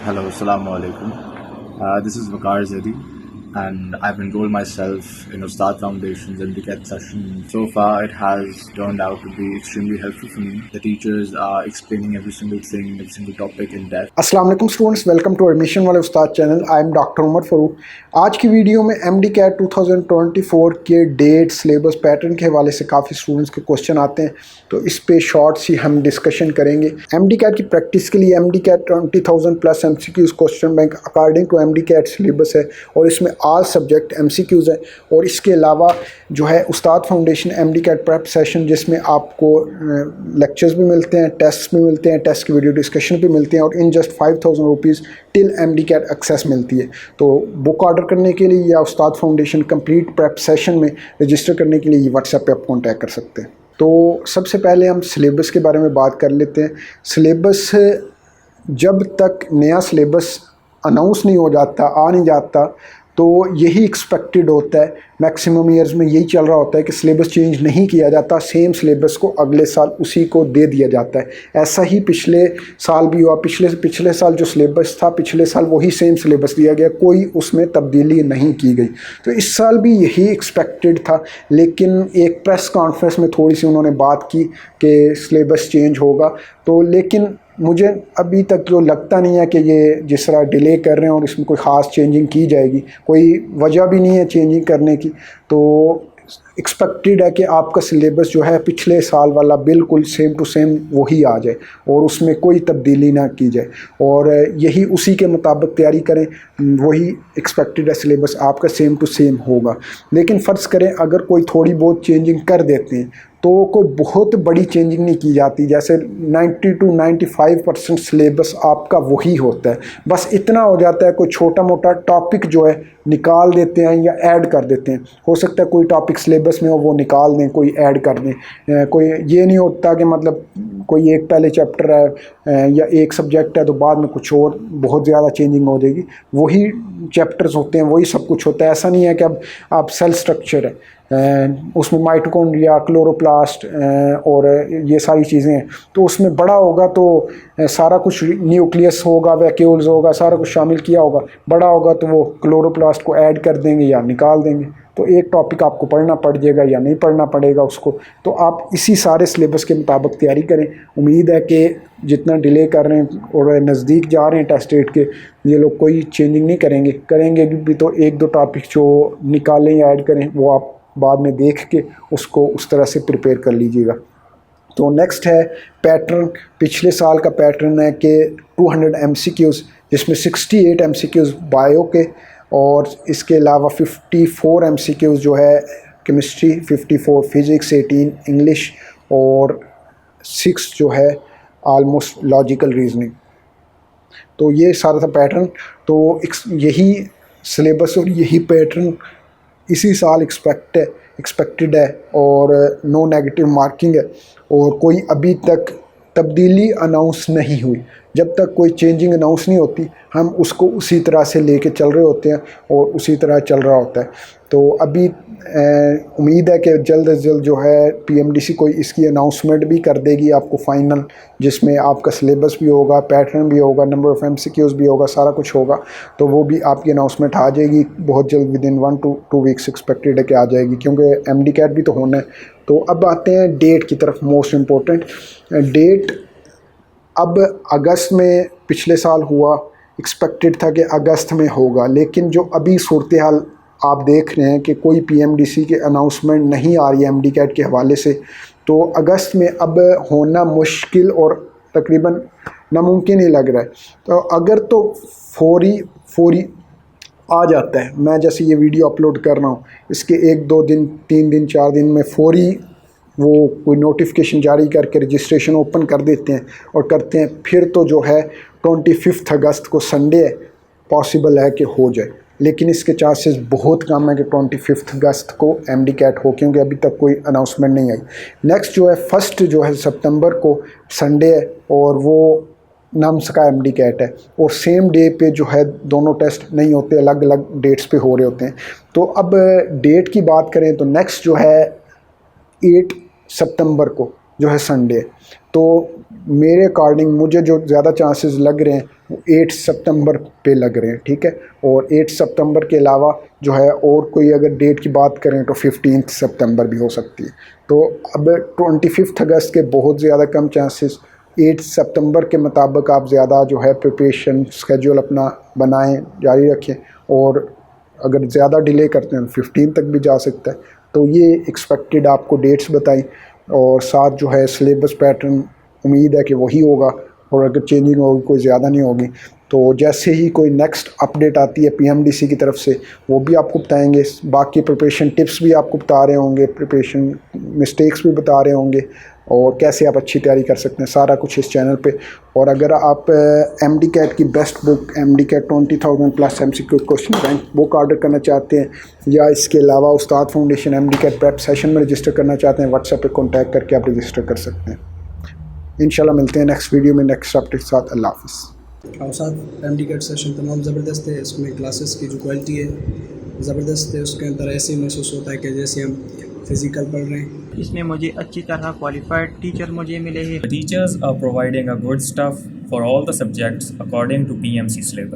Hello, Assalamu alaikum. This is Vakar Zedi, and I've enrolled myself in Ustad Foundation's MDCAT session. So far, it has turned out to be extremely helpful for me. The teachers are explaining every single thing, every single topic in depth. अस्सलाम वालेकुम students, welcome to admission वाले Ustad channel. I am doctor Umar Farooq. आज की video में MDCAT 2024 के date, syllabus, pattern के हवाले से काफ़ी स्टूडेंट्स के क्वेश्चन आते हैं, तो इस पे शॉर्ट सी हम डिस्कशन करेंगे। MDCAT की प्रैक्टिस के लिए MDCAT 20,000 plus MCQs question bank according to MDCAT syllabus है, और इसमें ऑल सब्जेक्ट MCQs हैं। और इसके अलावा जो है उस्ताद फाउंडेशन MDCAT प्रेप सेशन, जिसमें आपको लेक्चर्स भी मिलते हैं, टेस्ट भी मिलते हैं, टेस्ट की वीडियो डिस्कशन भी मिलते हैं, और in just 5,000 rupees till MDCAT access मिलती है। तो बुक ऑर्डर करने के लिए या उस्ताद फाउंडेशन कंप्लीट प्रेप सेशन में रजिस्टर करने के लिए व्हाट्सएप पे आप कॉन्टैक्ट कर सकते हैं। तो सबसे पहले हम सिलेबस के बारे में बात कर लेते हैं। सिलेबस, जब तक नया सिलेबस अनाउंस नहीं हो जाता, आ नहीं जाता, तो यही एक्सपेक्टेड होता है। मैक्सिमम ईयर्स में यही चल रहा होता है कि सिलेबस चेंज नहीं किया जाता, सेम सिलेबस को अगले साल उसी को दे दिया जाता है। ऐसा ही पिछले साल भी हुआ। पिछले साल जो सिलेबस था, पिछले साल वही सेम सिलेबस दिया गया, कोई उसमें तब्दीली नहीं की गई। तो इस साल भी यही एक्सपेक्टेड था, लेकिन एक प्रेस कॉन्फ्रेंस में थोड़ी सी उन्होंने बात की कि सिलेबस चेंज होगा। तो लेकिन मुझे अभी तक जो लगता नहीं है कि ये जिस तरह डिले कर रहे हैं और इसमें कोई ख़ास चेंजिंग की जाएगी, कोई वजह भी नहीं है चेंजिंग करने की। तो एक्सपेक्टेड है कि आपका सिलेबस जो है पिछले साल वाला बिल्कुल सेम टू सेम वही आ जाए और उसमें कोई तब्दीली ना की जाए, और यही उसी के मुताबिक तैयारी करें। वही एक्सपेक्टेड है, सिलेबस आपका सेम टू सेम होगा। लेकिन फ़र्ज़ करें अगर कोई थोड़ी बहुत चेंजिंग कर देते हैं, तो कोई बहुत बड़ी चेंजिंग नहीं की जाती। जैसे 90 to 95% सिलेबस आपका वही होता है, बस इतना हो जाता है कोई छोटा मोटा टॉपिक जो है निकाल देते हैं या ऐड कर देते हैं। हो सकता है कोई टॉपिक सिलेबस में हो, वो निकाल दें, कोई ऐड कर दें। कोई ये नहीं होता कि मतलब कोई एक पहले चैप्टर है या एक सब्जेक्ट है तो बाद में कुछ और बहुत ज़्यादा चेंजिंग हो जाएगी। वही चैप्टर्स होते हैं, वही सब कुछ होता है। ऐसा नहीं है कि अब आप सेल स्ट्रक्चर है, उसमें माइटोकॉन्ड्रिया, क्लोरोप्लास्ट और ये सारी चीज़ें हैं, तो उसमें बड़ा होगा तो सारा कुछ न्यूक्लियस होगा, वैक्यूल्स होगा, सारा कुछ शामिल किया होगा। बड़ा होगा तो वो क्लोरोप्लास्ट को ऐड कर देंगे या निकाल देंगे। तो एक टॉपिक आपको पढ़ना पड़ जाएगा या नहीं पढ़ना पड़ेगा उसको। तो आप इसी सारे सिलेबस के मुताबिक तैयारी करें। उम्मीद है कि जितना डिले कर रहे हैं और नज़दीक जा रहे हैं टेस्ट डेट के, ये लोग कोई चेंजिंग नहीं करेंगे भी तो एक दो टॉपिक जो निकालें या ऐड करें, वो आप बाद में देख के उसको उस तरह से प्रिपेयर कर लीजिएगा। तो नेक्स्ट है पैटर्न। पिछले साल का पैटर्न है कि 200 MCQs, जिसमें 68 MCQs बायो के, और इसके अलावा 54 MCQs जो है केमिस्ट्री, 54 फिज़िक्स, 18 इंग्लिश, और 6 जो है आलमोस्ट लॉजिकल रीजनिंग। तो ये सारा था पैटर्न। तो यही सिलेबस और यही पैटर्न इसी साल एक्सपेक्टेड है, और नो नेगेटिव मार्किंग है, और कोई अभी तक तब्दीली अनाउंस नहीं हुई। जब तक कोई चेंजिंग अनाउंस नहीं होती, हम उसको उसी तरह से लेके चल रहे होते हैं और उसी तरह चल रहा होता है। तो अभी उम्मीद है कि जल्द से जल्द जो है PMDC कोई इसकी अनाउंसमेंट भी कर देगी आपको फाइनल, जिसमें आपका सिलेबस भी होगा, पैटर्न भी होगा, नंबर ऑफ़ MCQs भी होगा, सारा कुछ होगा। तो वो भी आपकी अनाउंसमेंट आ जाएगी बहुत जल्द, विदिन 1 to 2 वीक्स एक्सपेक्टेड है कि आ जाएगी, क्योंकि MDCAT भी तो होना है। तो अब आते हैं डेट की तरफ। मोस्ट इम्पोर्टेंट डेट, अब अगस्त में पिछले साल हुआ, एक्सपेक्टेड था कि अगस्त में होगा, लेकिन जो अभी सूरत हाल आप देख रहे हैं कि कोई PMDC के अनाउंसमेंट नहीं आ रही है MDCAT के हवाले से, तो अगस्त में अब होना मुश्किल और तकरीबन नामुमकिन ही लग रहा है। तो अगर तो फौरी आ जाता है, मैं जैसे ये वीडियो अपलोड कर रहा हूँ, इसके 1-2 दिन, 3 दिन, 4 दिन में फौरी वो कोई नोटिफिकेशन जारी करके रजिस्ट्रेशन ओपन कर देते हैं और करते हैं, फिर तो जो है 25 अगस्त को संडे पॉसिबल है कि हो जाए। लेकिन इसके चांसेस बहुत कम है कि 25 अगस्त को MDCAT हो, क्योंकि अभी तक कोई अनाउंसमेंट नहीं आई। नेक्स्ट जो है 1 जो है सितंबर को संडे है, और वो नम्स का MDCAT है, और सेम डे पे जो है दोनों टेस्ट नहीं होते, अलग अलग डेट्स पे हो रहे होते हैं। तो अब डेट की बात करें तो नेक्स्ट जो है 8 सितंबर को जो है संडे। तो मेरे अकॉर्डिंग मुझे जो ज़्यादा चांसेस लग रहे हैं 8 सितंबर पे लग रहे हैं, ठीक है। और 8 सितंबर के अलावा जो है और कोई अगर डेट की बात करें तो 15 सितंबर भी हो सकती है। तो अब 25 अगस्त के बहुत ज़्यादा कम चांसेस, 8 सितंबर के मुताबिक आप ज़्यादा जो है प्रिपरेशन स्केड्यूल अपना बनाएं, जारी रखें। और अगर ज़्यादा डिले करते हैं 15 तक भी जा सकता है। तो ये एक्सपेक्टेड आपको डेट्स बताई, और साथ जो है सिलेबस पैटर्न उम्मीद है कि वही होगा, और अगर चेंजिंग होगी कोई ज़्यादा नहीं होगी। तो जैसे ही कोई नेक्स्ट अपडेट आती है पीएमडीसी की तरफ से वो भी आपको बताएंगे। बाकी प्रिपरेशन टिप्स भी आपको बता रहे होंगे, प्रिपरेशन मिस्टेक्स भी बता रहे होंगे, और कैसे आप अच्छी तैयारी कर सकते हैं, सारा कुछ इस चैनल पे। और अगर आप एमडी कैट की best book MD CAT 20,000+ MCQ question bank book order करना चाहते हैं, या इसके अलावा Ustad foundation MD CAT prep session में रजिस्टर करना चाहते हैं, व्हाट्सएप पे कांटेक्ट करके आप रजिस्टर कर सकते हैं। इंशाल्लाह मिलते हैं नेक्स्ट वीडियो में नेक्स्ट अपडेट के साथ। अल्लाह हाफ़िज़। और साथ एमडी कैट सेशन तमाम ज़बरदस्त है। इसमें क्लासेस की जो क्वालिटी है ज़बरदस्त है। उसके अंदर ऐसे महसूस होता है कि जैसे हम फिज़िकल पढ़ रहे हैं। इसमें मुझे अच्छी तरह क्वालिफाइड टीचर मुझे मिले हैं। The teachers are providing a good stuff for all the subjects according to PMC syllabus.